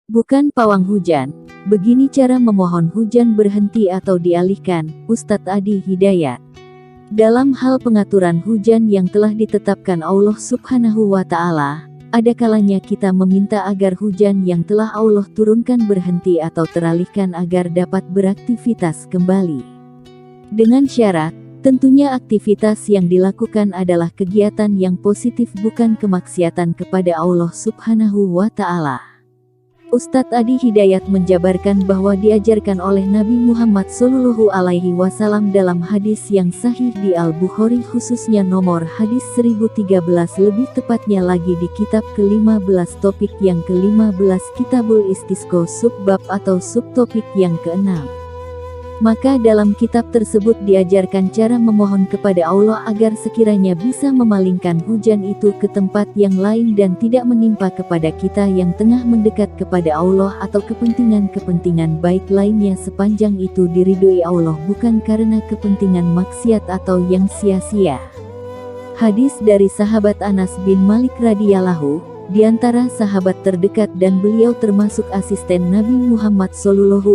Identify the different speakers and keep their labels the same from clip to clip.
Speaker 1: Bukan pawang hujan. Begini cara memohon hujan berhenti atau dialihkan, Ustadz Adi Hidayat. Dalam hal pengaturan hujan yang telah ditetapkan Allah Subhanahu wa Ta'ala, ada kalanya kita meminta agar hujan yang telah Allah turunkan berhenti atau teralihkan agar dapat beraktivitas kembali. Dengan syarat, tentunya aktivitas yang dilakukan adalah kegiatan yang positif, bukan kemaksiatan kepada Allah Subhanahu wa Ta'ala. Ustadz Adi Hidayat menjabarkan bahwa diajarkan oleh Nabi Muhammad SAW dalam hadis yang sahih di Al-Bukhari, khususnya nomor hadis 1013, lebih tepatnya lagi di kitab ke-15 topik yang ke-15 Kitabul Istisqa subbab atau subtopik yang ke-6. Maka dalam kitab tersebut diajarkan cara memohon kepada Allah agar sekiranya bisa memalingkan hujan itu ke tempat yang lain dan tidak menimpa kepada kita yang tengah mendekat kepada Allah atau kepentingan-kepentingan baik lainnya, sepanjang itu diridhoi Allah, bukan karena kepentingan maksiat atau yang sia-sia. Hadis dari sahabat Anas bin Malik radhiyallahu, di antara sahabat terdekat dan beliau termasuk asisten Nabi Muhammad SAW,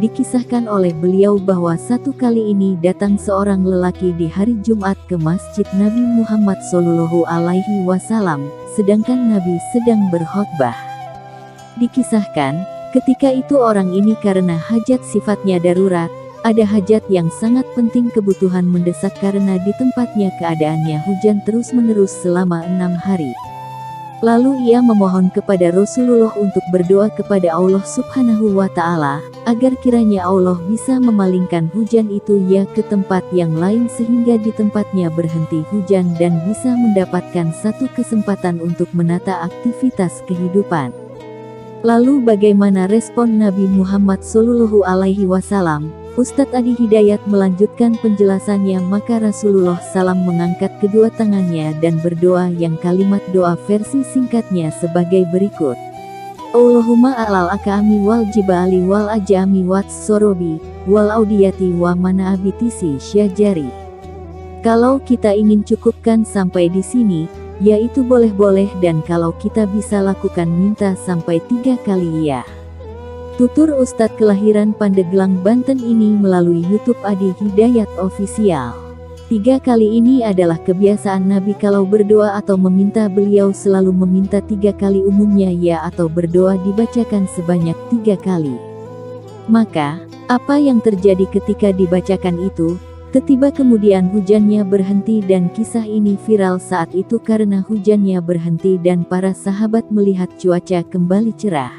Speaker 1: dikisahkan oleh beliau bahwa satu kali ini datang seorang lelaki di hari Jumat ke masjid Nabi Muhammad SAW, sedangkan Nabi sedang berkhotbah. Dikisahkan, ketika itu orang ini karena hajat sifatnya darurat, ada hajat yang sangat penting, kebutuhan mendesak karena di tempatnya keadaannya hujan terus-menerus selama 6 hari. Lalu ia memohon kepada Rasulullah untuk berdoa kepada Allah Subhanahu wa Ta'ala, agar kiranya Allah bisa memalingkan hujan itu ya ke tempat yang lain sehingga di tempatnya berhenti hujan dan bisa mendapatkan satu kesempatan untuk menata aktivitas kehidupan. Lalu bagaimana respon Nabi Muhammad SAW? Ustadz Adi Hidayat melanjutkan penjelasannya, maka Rasulullah SAW mengangkat kedua tangannya dan berdoa yang kalimat doa versi singkatnya sebagai berikut. Allahumma a'lal akami wal jibali wal ajami wat sorobi, wal audiyati wa mana abitisi syajari. Kalau kita ingin cukupkan sampai di sini, yaitu boleh-boleh, dan kalau kita bisa lakukan minta sampai 3 kali ya. Tutur Ustadz kelahiran Pandeglang, Banten ini melalui YouTube Adi Hidayat Official. 3 kali ini adalah kebiasaan Nabi kalau berdoa atau meminta, beliau selalu meminta 3 kali, umumnya ya atau berdoa dibacakan sebanyak 3 kali. Maka, apa yang terjadi ketika dibacakan itu? Tiba-tiba kemudian hujannya berhenti dan kisah ini viral saat itu karena hujannya berhenti dan para sahabat melihat cuaca kembali cerah.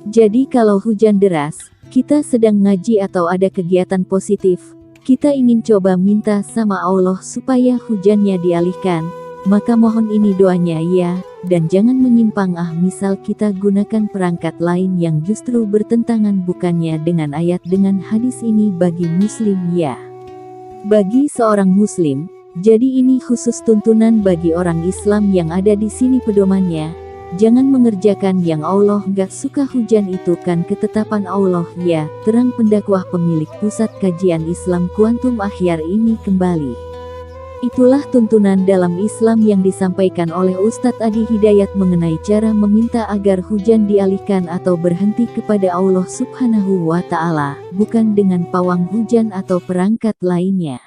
Speaker 1: Jadi kalau hujan deras, kita sedang ngaji atau ada kegiatan positif, kita ingin coba minta sama Allah supaya hujannya dialihkan, maka mohon ini doanya ya, dan jangan menyimpang misal kita gunakan perangkat lain yang justru bertentangan bukannya dengan ayat dengan hadis ini bagi muslim ya. Bagi seorang muslim, jadi ini khusus tuntunan bagi orang Islam yang ada di sini pedomannya. Jangan mengerjakan yang Allah gak suka, hujan itu kan ketetapan Allah ya, terang pendakwah pemilik pusat kajian Islam Kuantum Akhyar ini kembali. Itulah tuntunan dalam Islam yang disampaikan oleh Ustadz Adi Hidayat mengenai cara meminta agar hujan dialihkan atau berhenti kepada Allah Subhanahu wa Ta'ala, bukan dengan pawang hujan atau perangkat lainnya.